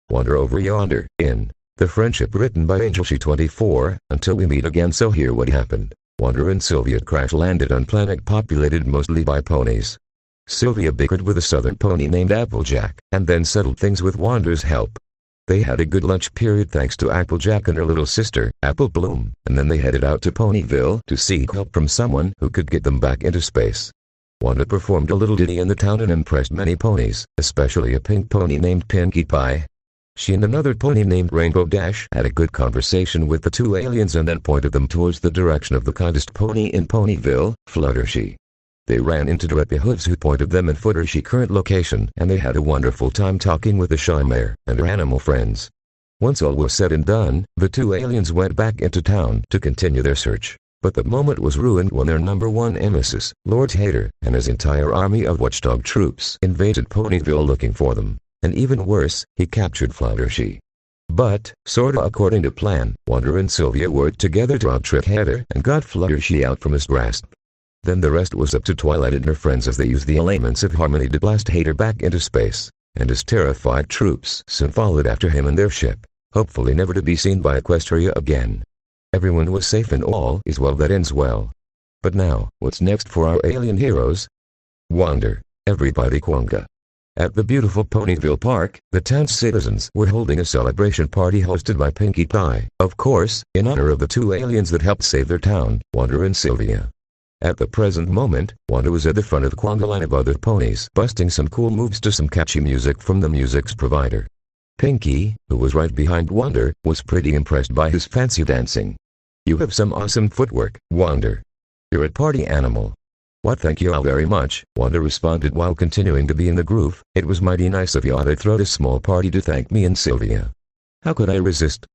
wander over yonder, in The Friendship written by Angel She 24, until we meet again. So here what happened. Wander and Sylvia crash-landed on planet populated mostly by ponies. Sylvia bickered with a southern pony named Applejack, and then settled things with Wander's help. They had a good lunch period thanks to Applejack and her little sister, Apple Bloom, and then they headed out to Ponyville to seek help from someone who could get them back into space. Wander performed a little ditty in the town and impressed many ponies, especially a pink pony named Pinkie Pie. She and another pony named Rainbow Dash had a good conversation with the two aliens and then pointed them towards the direction of the kindest pony in Ponyville, Fluttershy. They ran into Drippy Hooves who pointed them in Fluttershy's current location, and they had a wonderful time talking with the Shy Mare and her animal friends. Once all was said and done, the two aliens went back into town to continue their search. But the moment was ruined when their number one nemesis, Lord Hater, and his entire army of watchdog troops invaded Ponyville looking for them. And even worse, he captured Fluttershy. But, sorta according to plan, Wander and Sylvia worked together to out-trick Hater and got Fluttershy out from his grasp. Then the rest was up to Twilight and her friends as they used the elements of harmony to blast Hater back into space, and his terrified troops soon followed after him in their ship, hopefully never to be seen by Equestria again. Everyone was safe and all is well that ends well. But now, what's next for our alien heroes? Wander, everybody Kwanga. At the beautiful Ponyville Park, the town's citizens were holding a celebration party hosted by Pinkie Pie, of course, in honor of the two aliens that helped save their town, Wander and Sylvia. At the present moment, Wander was at the front of the Kwanga line of other ponies, busting some cool moves to some catchy music from the music's provider. Pinkie, who was right behind Wander, was pretty impressed by his fancy dancing. "You have some awesome footwork, Wander. You're a party animal." "What, thank you all very much," Wander responded while continuing to be in the groove. "It was mighty nice of you all to throw a small party to thank me and Sylvia. How could I resist?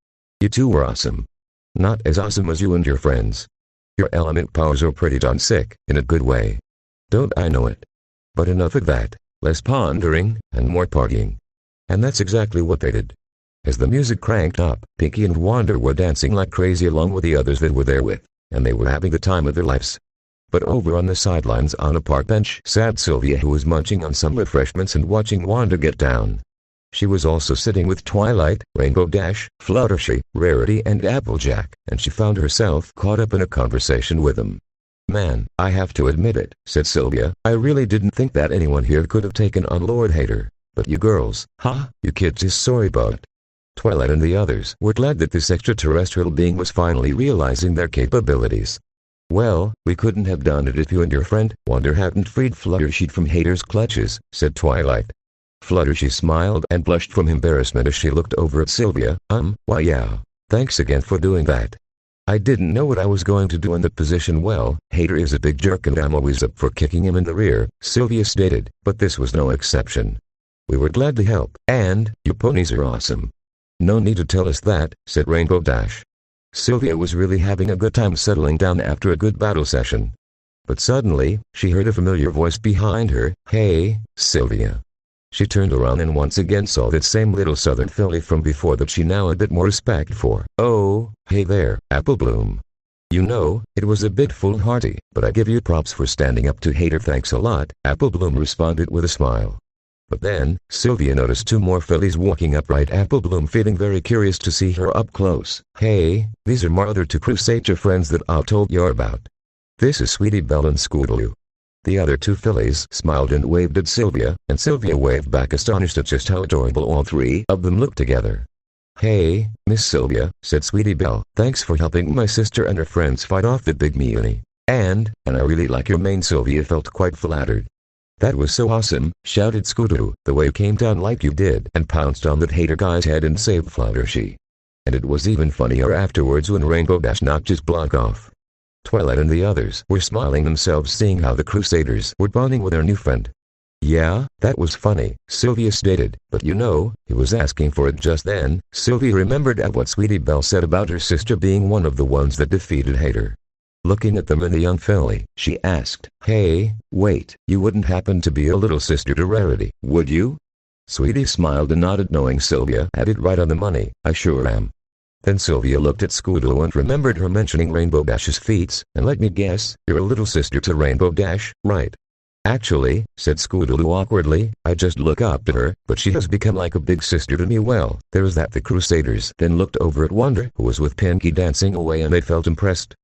You two were awesome. Not as awesome as you and your friends. Your element powers are pretty darn sick, in a good way. Don't I know it? But enough of that, less pondering, and more partying." And that's exactly what they did. As the music cranked up, Pinkie and Wander were dancing like crazy along with the others that were there with, and they were having the time of their lives. But over on the sidelines on a park bench sat Sylvia, who was munching on some refreshments and watching Wander get down. She was also sitting with Twilight, Rainbow Dash, Fluttershy, Rarity and Applejack, and she found herself caught up in a conversation with them. "Man, I have to admit it," said Sylvia, "I really didn't think that anyone here could have taken on Lord Hater. But you girls, you kids is sorry about it." Twilight and the others were glad that this extraterrestrial being was finally realizing their capabilities. "Well, we couldn't have done it if you and your friend, Wander, hadn't freed Fluttershy from Hater's clutches," said Twilight. Fluttershy smiled and blushed from embarrassment as she looked over at Sylvia. Why yeah, thanks again for doing that. I didn't know what I was going to do in that position." "Well, Hater is a big jerk and I'm always up for kicking him in the rear," Sylvia stated, "but this was no exception. We were glad to help, and you ponies are awesome." "No need to tell us that," said Rainbow Dash. Sylvia was really having a good time settling down after a good battle session. But suddenly, she heard a familiar voice behind her. "Hey, Sylvia." She turned around and once again saw that same little southern filly from before that she now had a bit more respect for. "Oh, hey there, Apple Bloom. You know, it was a bit foolhardy, but I give you props for standing up to Hater." "Thanks a lot," Apple Bloom responded with a smile. But then, Sylvia noticed two more fillies walking up right Apple Bloom, feeling very curious to see her up close. "Hey, these are my other two Crusader friends that I told you about. This is Sweetie Belle and Scootaloo." The other two fillies smiled and waved at Sylvia, and Sylvia waved back, astonished at just how adorable all three of them looked together. "Hey, Miss Sylvia," said Sweetie Belle, "thanks for helping my sister and her friends fight off the big mutiny. And I really like your mane." Sylvia felt quite flattered. "That was so awesome," shouted Scootaloo, "the way you came down like you did and pounced on that Hater guy's head and saved Fluttershy. And it was even funnier afterwards when Rainbow Dash knocked his block off." Twilight and the others were smiling themselves seeing how the Crusaders were bonding with their new friend. "Yeah, that was funny," Sylvia stated, "but you know, he was asking for it just then." Sylvia remembered at what Sweetie Belle said about her sister being one of the ones that defeated Hater. Looking at them and the young filly, she asked, "Hey, wait, you wouldn't happen to be a little sister to Rarity, would you?" Sweetie smiled and nodded, knowing Sylvia had it right on the money. "I sure am." Then Sylvia looked at Scootaloo and remembered her mentioning Rainbow Dash's feats, and let me guess, you're a little sister to Rainbow Dash, right? Actually, said Scootaloo awkwardly, I just look up to her, but she has become like a big sister to me. Well, there's that. The Crusaders then looked over at Wonder, who was with Pinky dancing away, and they felt impressed.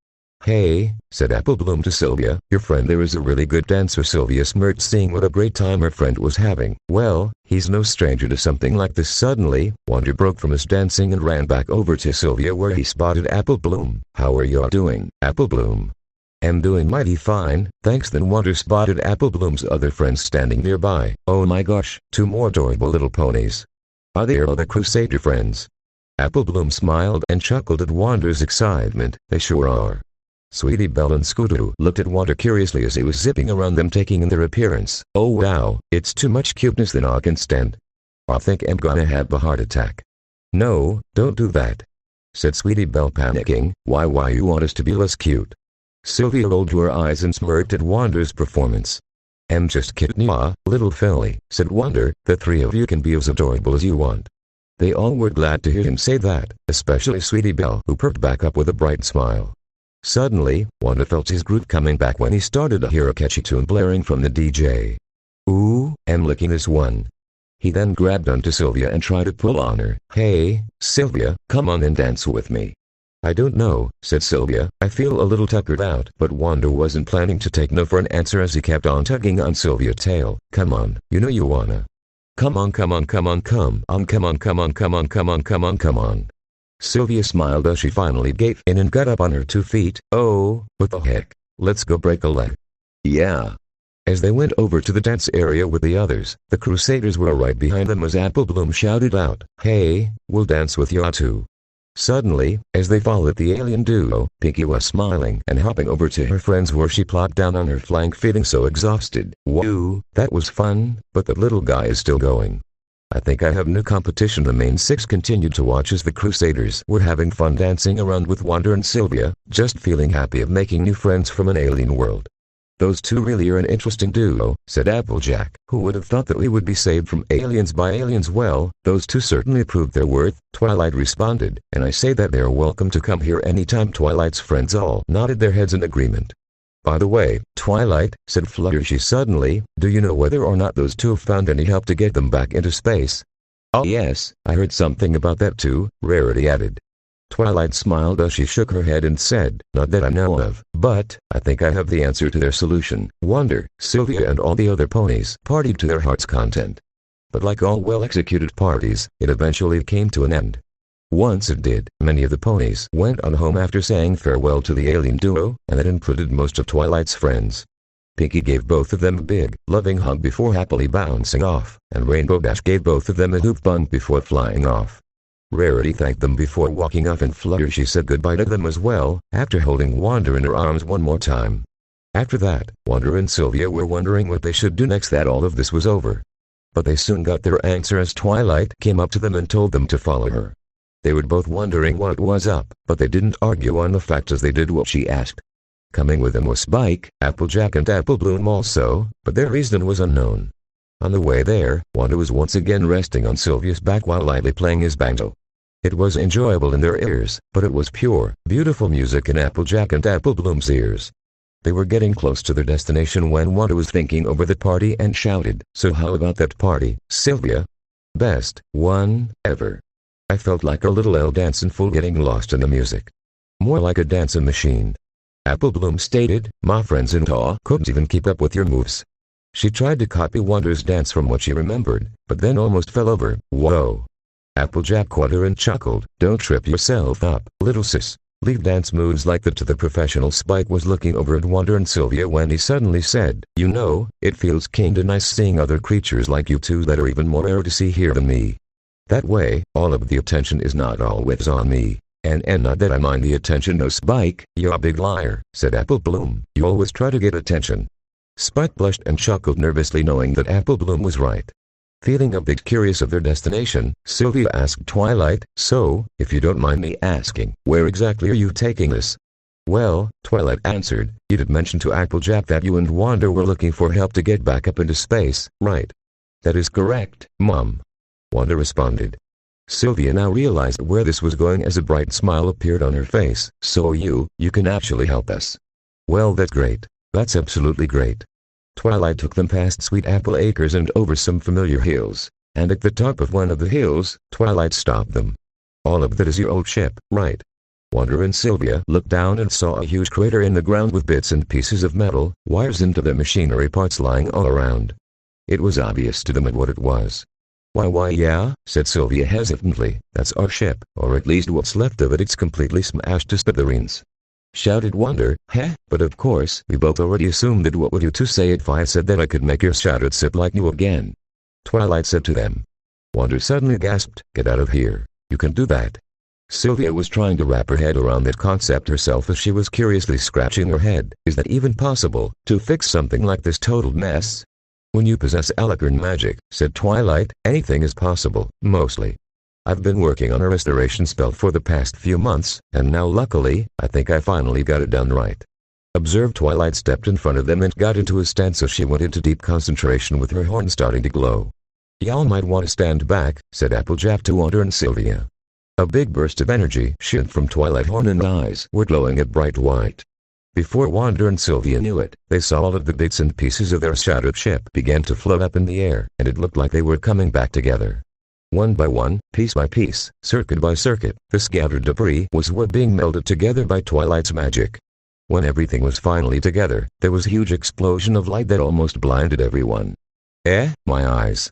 Hey, said Apple Bloom to Sylvia, your friend there is a really good dancer. Sylvia smirked, seeing what a great time her friend was having. Well, he's no stranger to something like this. Suddenly, Wonder broke from his dancing and ran back over to Sylvia, where he spotted Apple Bloom. How are you doing, Apple Bloom? Am doing mighty fine, thanks. Then Wonder spotted Apple Bloom's other friends standing nearby. Oh my gosh, two more adorable little ponies. Are they all the Crusader friends? Apple Bloom smiled and chuckled at Wander's excitement. They sure are. Sweetie Belle and Scootaloo looked at Wonder curiously as he was zipping around them, taking in their appearance. Oh wow, it's too much cuteness than I can stand. I think I'm gonna have a heart attack. No, don't do that, said Sweetie Belle, panicking. Why you want us to be less cute? Sylvia rolled her eyes and smirked at Wander's performance. I'm just kidding ya, little filly, said Wonder. The three of you can be as adorable as you want. They all were glad to hear him say that, especially Sweetie Belle, who perked back up with a bright smile. Suddenly, Wonder felt his groove coming back when he started to hear a catchy tune blaring from the DJ. Ooh, I'm licking this one. He then grabbed onto Sylvia and tried to pull on her. Hey, Sylvia, come on and dance with me. I don't know, said Sylvia. I feel a little tuckered out. But Wonder wasn't planning to take no for an answer as he kept on tugging on Sylvia's tail. Come on, you know you wanna. Come on, come on, come on, come on, come on, come on, come on, come on, come on, come on. Sylvia smiled as she finally gave in and got up on her 2 feet. Oh, what the heck? Let's go break a leg. Yeah. As they went over to the dance area with the others, the Crusaders were right behind them as Apple Bloom shouted out, Hey, we'll dance with you too. Suddenly, as they followed the alien duo, Pinky was smiling and hopping over to her friends, where she plopped down on her flank, feeling so exhausted. Whoa, that was fun, but that little guy is still going. I think I have new competition. The main 6 continued to watch as the Crusaders were having fun dancing around with Wonder and Sylvia, just feeling happy of making new friends from an alien world. Those two really are an interesting duo, said Applejack. Who would have thought that we would be saved from aliens by aliens? Well, those two certainly proved their worth, Twilight responded, and I say that they are welcome to come here anytime. Twilight's friends all nodded their heads in agreement. By the way, Twilight, said Fluttershy suddenly, do you know whether or not those two have found any help to get them back into space? Oh yes, I heard something about that too, Rarity added. Twilight smiled as she shook her head and said, not that I know of, but I think I have the answer to their solution. Wonder, Sylvia and all the other ponies partied to their heart's content. But like all well-executed parties, it eventually came to an end. Once it did, many of the ponies went on home after saying farewell to the alien duo, and that included most of Twilight's friends. Pinky gave both of them a big, loving hug before happily bouncing off, and Rainbow Dash gave both of them a hoop bump before flying off. Rarity thanked them before walking off, and Fluttershy said goodbye to them as well, after holding Wonder in her arms one more time. After that, Wonder and Sylvia were wondering what they should do next that all of this was over. But they soon got their answer as Twilight came up to them and told them to follow her. They were both wondering what was up, but they didn't argue on the fact as they did what she asked. Coming with them was Spike, Applejack and Apple Bloom also, but their reason was unknown. On the way there, Wonder was once again resting on Sylvia's back while lightly playing his banjo. It was enjoyable in their ears, but it was pure, beautiful music in Applejack and Apple Bloom's ears. They were getting close to their destination when Wonder was thinking over the party and shouted, so how about that party, Sylvia? Best one ever. I felt like a little L dancing fool getting lost in the music. More like a dancing machine. Apple Bloom stated, my friends in awe couldn't even keep up with your moves. She tried to copy Wonder's dance from what she remembered, but then almost fell over. Whoa. Applejack caught her and chuckled, don't trip yourself up, little sis. Leave dance moves like that to the professional. Spike was looking over at Wonder and Sylvia when he suddenly said, you know, it feels kinda nice seeing other creatures like you two that are even more rare to see here than me. That way, all of the attention is not always on me. And not that I mind the attention. No, Spike, you're a big liar, said Apple Bloom. You always try to get attention. Spike blushed and chuckled nervously, knowing that Apple Bloom was right. Feeling a bit curious of their destination, Sylvia asked Twilight, so, if you don't mind me asking, where exactly are you taking us? Well, Twilight answered, you did mention to Applejack that you and Wonder were looking for help to get back up into space, right? That is correct, Mom. Wonder responded. Sylvia now realized where this was going as a bright smile appeared on her face. So you can actually help us. Well, that's great. That's absolutely great. Twilight took them past sweet apple acres and over some familiar hills, and at the top of one of the hills, Twilight stopped them. "All of that is your old ship, right?" Wonder and Sylvia looked down and saw a huge crater in the ground with bits and pieces of metal, wires into the machinery parts lying all around. It was obvious to them what it was. Why yeah," said Sylvia hesitantly, "that's our ship, or at least what's left of it. It's completely smashed to smithereens." Shouted Wonder, "Heh, but of course, we both already assumed it. What would you two say if I said that I could make your shattered ship like new again?" Twilight said to them. Wonder suddenly gasped, "Get out of here. You can do that." Sylvia was trying to wrap her head around that concept herself as she was curiously scratching her head. Is that even possible, to fix something like this total mess? "When you possess alicorn magic," said Twilight, "anything is possible, mostly. I've been working on a restoration spell for the past few months, and now luckily, I think I finally got it done right." Observed Twilight stepped in front of them and got into a stance as she went into deep concentration with her horn starting to glow. "Y'all might want to stand back," said Applejack to Wonder and Sylvia. A big burst of energy shot from Twilight horn and eyes were glowing at bright white. Before Wonder and Sylvia knew it, they saw all of the bits and pieces of their shattered ship begin to float up in the air, and it looked like they were coming back together. One by one, piece by piece, circuit by circuit, the scattered debris was being melded together by Twilight's magic. When everything was finally together, there was a huge explosion of light that almost blinded everyone. My eyes!"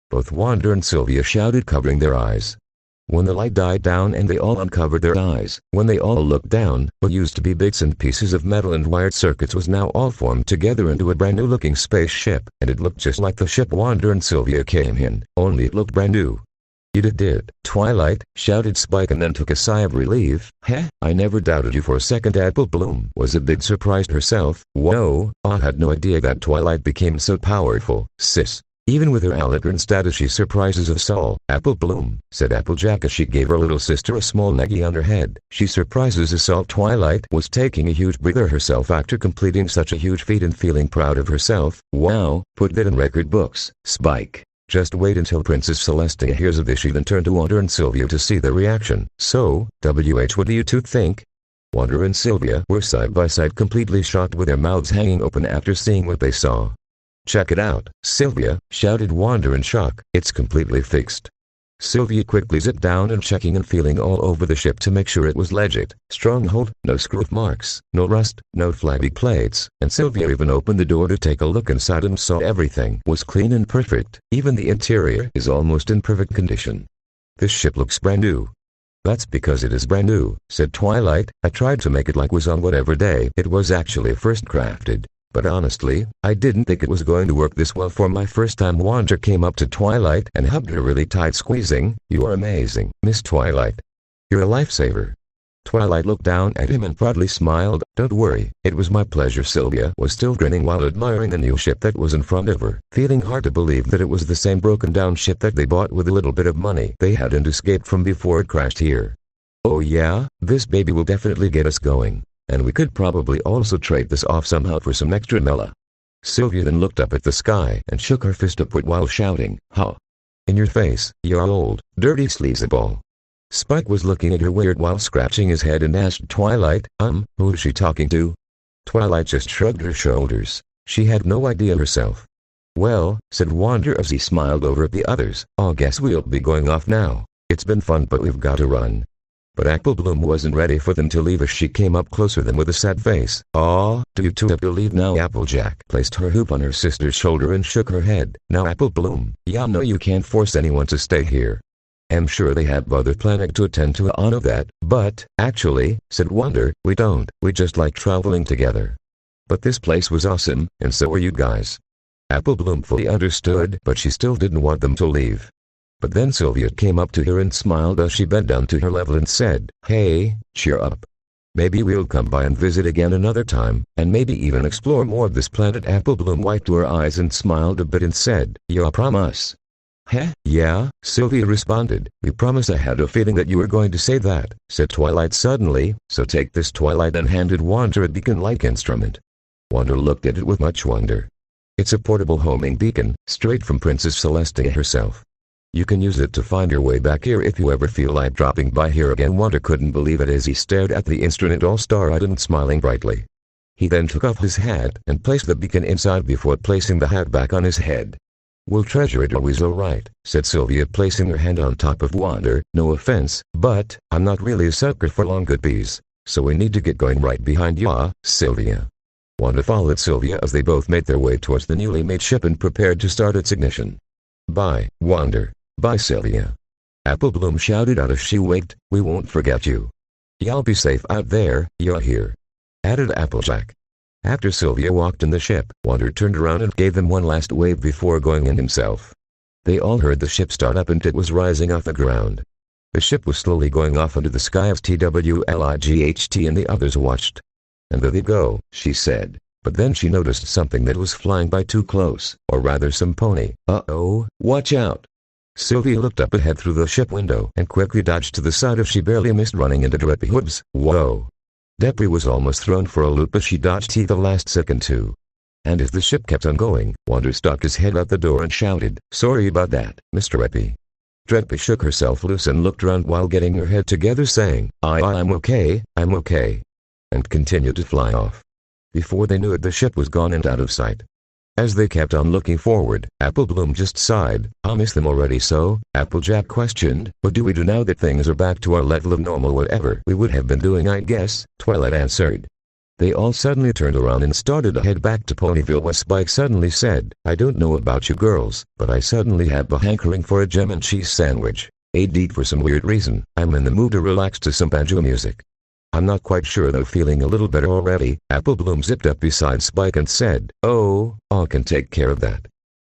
both Wonder and Sylvia shouted, covering their eyes. When the light died down and they all uncovered their eyes, when they all looked down, what used to be bits and pieces of metal and wired circuits was now all formed together into a brand new looking spaceship, and it looked just like the ship Wonder and Sylvia came in, only it looked brand new. "You did, Twilight," shouted Spike, and then took a sigh of relief. "I never doubted you for a second." Apple Bloom was a bit surprised herself. "Whoa, I had no idea that Twilight became so powerful, sis." "Even with her alicorn status she surprises us all, Apple Bloom," said Applejack as she gave her little sister a small nuggie on her head. "She surprises us all." Twilight was taking a huge breather herself after completing such a huge feat and feeling proud of herself. "Wow, put that in record books, Spike. Just wait until Princess Celestia hears of this." She then turned to Wonder and Sylvia to see their reaction. "So, what do you two think?" Wonder and Sylvia were side by side, completely shocked, with their mouths hanging open after seeing what they saw. "Check it out, Sylvia," shouted Wonder in shock. "It's completely fixed." Sylvia quickly zipped down and checking and feeling all over the ship to make sure it was legit. Stronghold, no screw marks, no rust, no flabby plates, and Sylvia even opened the door to take a look inside and saw everything was clean and perfect. Even the interior is almost in perfect condition. "This ship looks brand new." "That's because it is brand new," said Twilight. "I tried to make it like was on whatever day it was actually first crafted. But honestly, I didn't think it was going to work this well for my first time." Wonder came up to Twilight and hugged her really tight, squeezing. "You are amazing, Miss Twilight. You're a lifesaver." Twilight looked down at him and proudly smiled. "Don't worry, it was my pleasure." Sylvia was still grinning while admiring the new ship that was in front of her, feeling hard to believe that it was the same broken down ship that they bought with a little bit of money they had and escaped from before it crashed here. "Oh yeah, this baby will definitely get us going. And we could probably also trade this off somehow for some extra mela." Sylvia then looked up at the sky and shook her fist upward while shouting, "Ha! In your face, you old, dirty sleazeball." Spike was looking at her weird while scratching his head and asked Twilight, who is she talking to?" Twilight just shrugged her shoulders. She had no idea herself. "Well," said Wonder as he smiled over at the others, "I guess we'll be going off now. It's been fun, but we've got to run." But Apple Bloom wasn't ready for them to leave as she came up closer than with a sad face. "Aw, do you two have to leave now?" Applejack placed her hoop on her sister's shoulder and shook her head. "Now Apple Bloom, no, you can't force anyone to stay here. I'm sure they have other planning to attend to. I know that, but, actually," said Wonder, "we don't. We just like traveling together. But this place was awesome, and so are you guys." Apple Bloom fully understood, but she still didn't want them to leave. But then Sylvia came up to her and smiled as she bent down to her level and said, "Hey, cheer up. Maybe we'll come by and visit again another time, and maybe even explore more of this planet." Apple Bloom wiped her eyes and smiled a bit and said, "You promise?" Yeah, Sylvia responded. "We promise." "I had a feeling that you were going to say that," said Twilight suddenly. "So take this." Twilight and handed Wonder a beacon-like instrument. Wonder looked at it with much wonder. "It's a portable homing beacon, straight from Princess Celestia herself. You can use it to find your way back here if you ever feel like dropping by here again." Wonder couldn't believe it as he stared at the instrument, all star-eyed and smiling brightly. He then took off his hat and placed the beacon inside before placing the hat back on his head. "We'll treasure it always, alright," said Sylvia, placing her hand on top of Yonder. "No offense, but I'm not really a sucker for long goodbyes, so we need to get going right behind ya, Sylvia." Yonder followed Sylvia as they both made their way towards the newly made ship and prepared to start its ignition. "Bye, Yonder. Bye, Sylvia," Apple Bloom shouted out as she winked. "We won't forget you. Y'all be safe out there, you're here," added Applejack. After Sylvia walked in the ship, Yonder turned around and gave them one last wave before going in himself. They all heard the ship start up and it was rising off the ground. The ship was slowly going off into the sky as TWLIGHT and the others watched. "And there they go," she said, but then she noticed something that was flying by too close, or rather some pony. "Uh-oh, watch out." Sylvia looked up ahead through the ship window and quickly dodged to the side as she barely missed running into Deppy hooves. Whoa. Deppy was almost thrown for a loop, but she dodged the last second too. And as the ship kept on going, Yonder stuck his head out the door and shouted, "Sorry about that, Mr. Deppy." Deppy shook herself loose and looked around while getting her head together, saying, I'm okay, and continued to fly off. Before they knew it, the ship was gone and out of sight. As they kept on looking forward, Apple Bloom just sighed. "I miss them already." "So?" Applejack questioned. "What do we do now that things are back to our level of normal?" "Whatever we would have been doing, I guess," Twilight answered. They all suddenly turned around and started to head back to Ponyville where Spike suddenly said, "I don't know about you girls, but I suddenly have a hankering for a jam and cheese sandwich. AD for some weird reason. I'm in the mood to relax to some banjo music." "I'm not quite sure though, feeling a little better already." Apple Bloom zipped up beside Spike and said, "Oh, I can take care of that.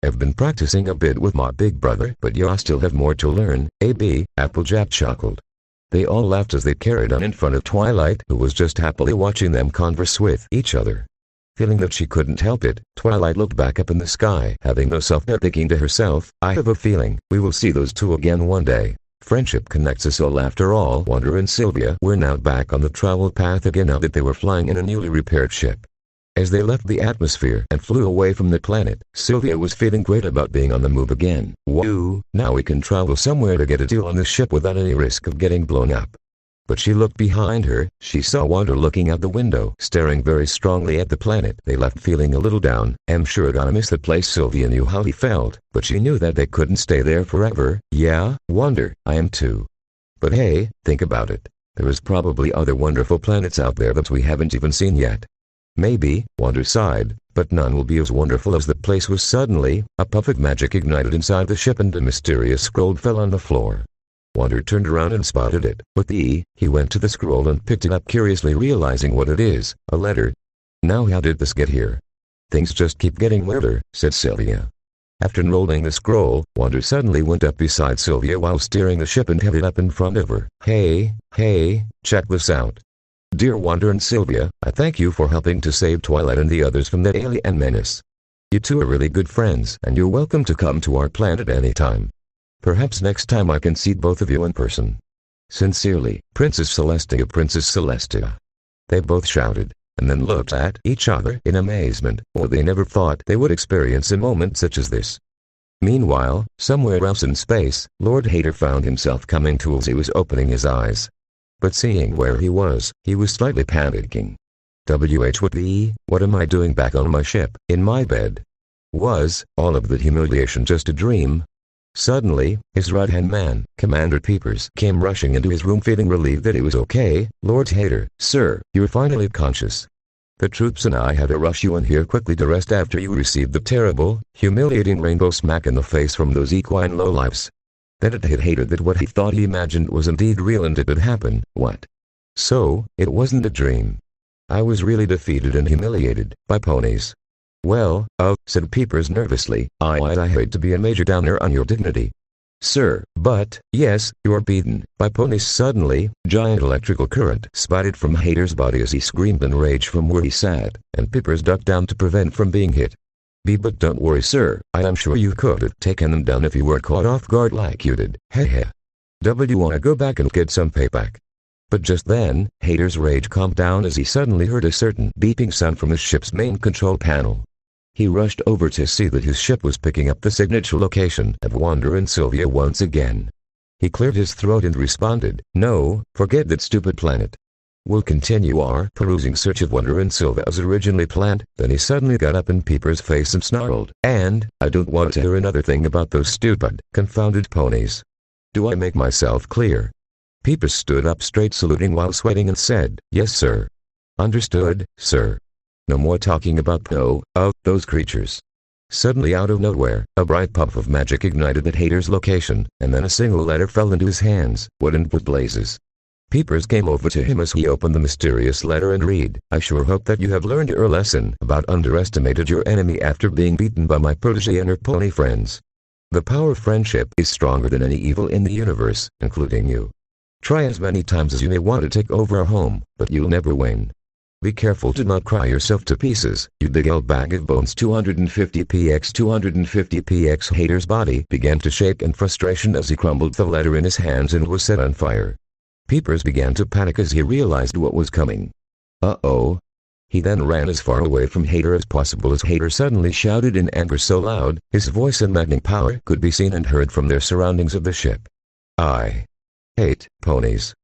I've been practicing a bit with my big brother, but y'all still have more to learn." "AB," Applejack chuckled. They all laughed as they carried on in front of Twilight, who was just happily watching them converse with each other. Feeling that she couldn't help it, Twilight looked back up in the sky, having no self-doubt, thinking to herself, "I have a feeling we will see those two again one day. Friendship connects us all after all." Yonder and Sylvia were now back on the travel path again now that they were flying in a newly repaired ship. As they left the atmosphere and flew away from the planet, Sylvia was feeling great about being on the move again. "Woo, now we can travel somewhere to get a deal on this ship without any risk of getting blown up." But she looked behind her. She saw Yonder looking out the window, staring very strongly at the planet. They left feeling a little down. "I'm sure gonna miss the place." Sylvia knew how he felt, but she knew that they couldn't stay there forever. "Yeah, Yonder, I am too. But hey, think about it. There is probably other wonderful planets out there that we haven't even seen yet." "Maybe," Yonder sighed, "but none will be as wonderful as the place was." Suddenly, a puff of magic ignited inside the ship and a mysterious scroll fell on the floor. Yonder turned around and spotted it. He went to the scroll and picked it up curiously, realizing what it is, a letter. "Now how did this get here?" "Things just keep getting weirder," said Sylvia. After unrolling the scroll, Yonder suddenly went up beside Sylvia while steering the ship and held it up in front of her. Hey, check this out. Dear Yonder and Sylvia, I thank you for helping to save Twilight and the others from that alien menace. You two are really good friends, and you're welcome to come to our planet anytime. Perhaps next time I can see both of you in person. Sincerely, Princess Celestia." "Princess Celestia," they both shouted, and then looked at each other in amazement, for they never thought they would experience a moment such as this. Meanwhile, somewhere else in space, Lord Hater found himself coming to as he was opening his eyes. But seeing where he was slightly panicking. What am I doing back on my ship, in my bed? Was all of the humiliation just a dream? Suddenly, his right-hand man, Commander Peepers, came rushing into his room feeling relieved that he was okay. "Lord Hater, sir, you're finally conscious. The troops and I had to rush you in here quickly to rest after you received the terrible, humiliating rainbow smack in the face from those equine lowlifes." Then it hit Hater that what he thought he imagined was indeed real and it had happened. What? So, it wasn't a dream. I was really defeated and humiliated by ponies. "Well, said Peepers nervously, I hate to be a major downer on your dignity, sir, but, yes, you're beaten by ponies." Suddenly, giant electrical current spouted from Hater's body as he screamed in rage from where he sat, and Peepers ducked down to prevent from being hit. But don't worry, sir, I am sure you could have taken them down if you weren't caught off guard like you did. Heh. Wanna go back and get some payback?" But just then, Hater's rage calmed down as he suddenly heard a certain beeping sound from the ship's main control panel. He rushed over to see that his ship was picking up the signature location of Yonder and Sylvia once again. He cleared his throat and responded, "No, forget that stupid planet. We'll continue our perusing search of Wonder and Sylvia as originally planned. Then he suddenly got up in Peeper's face and snarled, "And I don't want to hear another thing about those stupid, confounded ponies. Do I make myself clear?" Peeper stood up straight, saluting while sweating, and said, "Yes, sir. Understood, sir. No more talking about those creatures." Suddenly, out of nowhere, a bright puff of magic ignited at Hater's location, and then a single letter fell into his hands. What in blazes? Peepers came over to him as he opened the mysterious letter and read, "I sure hope that you have learned your lesson about underestimated your enemy after being beaten by my protege and her pony friends. The power of friendship is stronger than any evil in the universe, including you. Try as many times as you may want to take over our home, but you'll never win. Be careful to not cry yourself to pieces, you big old bag of bones. 250px 250px." Hater's body began to shake in frustration as he crumbled the letter in his hands and was set on fire. Peepers began to panic as he realized what was coming. Uh-oh. He then ran as far away from Hater as possible as Hater suddenly shouted in anger so loud, his voice and maddening power could be seen and heard from their surroundings of the ship. "I hate ponies."